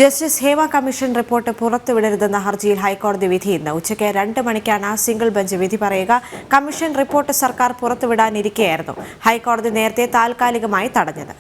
Justice Hema commission report പുറത്തുവിടരുതെന്ന ഹർജിയിൽ ഹൈക്കോടതി വിധി ഇന്ന് ഉച്ചയ്ക്ക് 2 മണിക്കാണ് സിംഗിൾ ബെഞ്ച് വിധി പറയുക. കമ്മീഷൻ റിപ്പോർട്ട് സർക്കാർ പുറത്തുവിടാനിരിക്കെയായിരുന്നു ഹൈക്കോടതി നേരത്തെ താൽക്കാലികമായി തടഞ്ഞത്.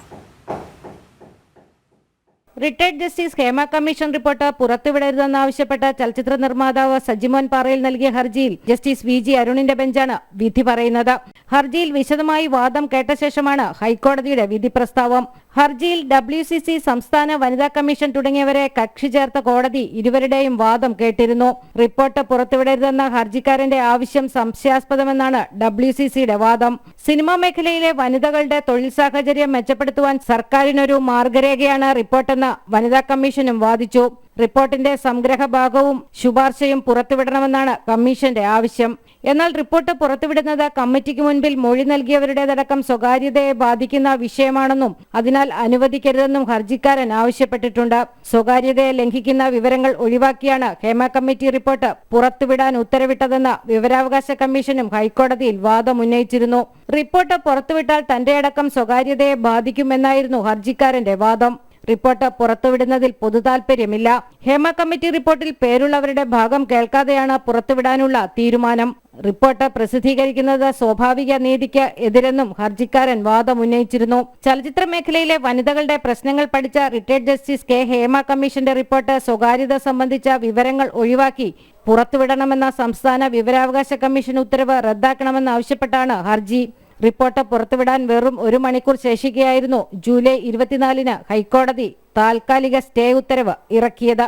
Retired justice Hema commission report പുറത്തുവിടരുതെന്നാവശ്യപ്പെട്ട ചലച്ചിത്ര നിർമ്മാതാവ് സജിമോൻ പാറയിൽ നൽകിയ ഹർജിയിൽ ജസ്റ്റിസ് വി ജി അരുണിന്റെ ബെഞ്ചാണ് വിധി പറയുന്നത്. ഹർജിയിൽ വിശദമായി വാദം കേട്ട ശേഷമാണ് ഹൈക്കോടതിയുടെ വിധി പ്രസ്താവം. ഹർജിയിൽ WCC സംസ്ഥാന വനിതാ കമ്മീഷൻ തുടങ്ങിയവരെ കക്ഷി ചേർത്ത കോടതി ഇരുവരുടെയും വാദം കേട്ടിരുന്നു. റിപ്പോർട്ട് പുറത്തുവിടരുതെന്ന ഹർജിക്കാരന്റെ ആവശ്യം സംശയാസ്പദമെന്നാണ് WCCയുടെ വാദം. സിനിമാ മേഖലയിലെ വനിതകളുടെ തൊഴിൽ സാഹചര്യം മെച്ചപ്പെടുത്തുവാൻ സർക്കാരിനൊരു മാർഗരേഖയാണ് റിപ്പോർട്ടെന്ന് വനിതാ കമ്മീഷനും വാദിച്ചു. റിപ്പോർട്ടിന്റെ സംഗ്രഹ ഭാഗവും ശുപാർശയും പുറത്തുവിടണമെന്നാണ് കമ്മീഷന്റെ ആവശ്യം. എന്നാൽ റിപ്പോർട്ട് പുറത്തുവിടുന്നത് കമ്മിറ്റിക്ക് മുൻപിൽ മൊഴി നൽകിയവരുടേതടക്കം സ്വകാര്യതയെ ബാധിക്കുന്ന വിഷയമാണെന്നും അതിനാൽ അനുവദിക്കരുതെന്നും ഹർജിക്കാരൻ ആവശ്യപ്പെട്ടിട്ടുണ്ട്. സ്വകാര്യതയെ ലംഘിക്കുന്ന വിവരങ്ങൾ ഒഴിവാക്കിയാണ് ഹേമ കമ്മിറ്റി റിപ്പോർട്ട് പുറത്തുവിടാൻ ഉത്തരവിട്ടതെന്ന് വിവരാവകാശ കമ്മീഷനും ഹൈക്കോടതിയിൽ വാദമുന്നയിച്ചിരുന്നു. റിപ്പോർട്ട് പുറത്തുവിട്ടാൽ തന്റെ അടക്കം സ്വകാര്യതയെ ബാധിക്കുമെന്നായിരുന്നു ഹർജിക്കാരന്റെ വാദം. റിപ്പോർട്ട് പുറത്തുവിടുന്നതിൽ പൊതുതാൽപര്യമില്ല. ഹേമ കമ്മിറ്റി റിപ്പോർട്ടിൽ പേരുള്ളവരുടെ ഭാഗം കേൾക്കാതെയാണ് പുറത്തുവിടാനുള്ള തീരുമാനം. റിപ്പോർട്ട് പ്രസിദ്ധീകരിക്കുന്നത് സ്വാഭാവിക നീതിക്ക് എതിരെന്നും ഹർജിക്കാരൻ വാദമുന്നയിച്ചിരുന്നു. ചലച്ചിത്ര മേഖലയിലെ വനിതകളുടെ പ്രശ്നങ്ങൾ പഠിച്ച റിട്ടയർഡ് ജസ്റ്റിസ് കെ ഹേമ കമ്മീഷന്റെ റിപ്പോർട്ട് സ്വകാര്യത സംബന്ധിച്ച വിവരങ്ങൾ ഒഴിവാക്കി പുറത്തുവിടണമെന്ന സംസ്ഥാന വിവരാവകാശ കമ്മീഷൻ ഉത്തരവ് റദ്ദാക്കണമെന്നാവശ്യപ്പെട്ടാണ് ഹർജി. റിപ്പോർട്ട് പുറത്തുവിടാൻ വെറും 1 മണിക്കൂർ ശേഷിക്കെയായിരുന്നു ജൂലൈ 24-ന് ഹൈക്കോടതി താൽക്കാലിക സ്റ്റേ ഉത്തരവ് ഇറക്കിയത്.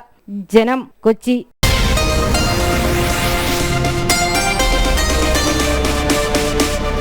ജനം, കൊച്ചി.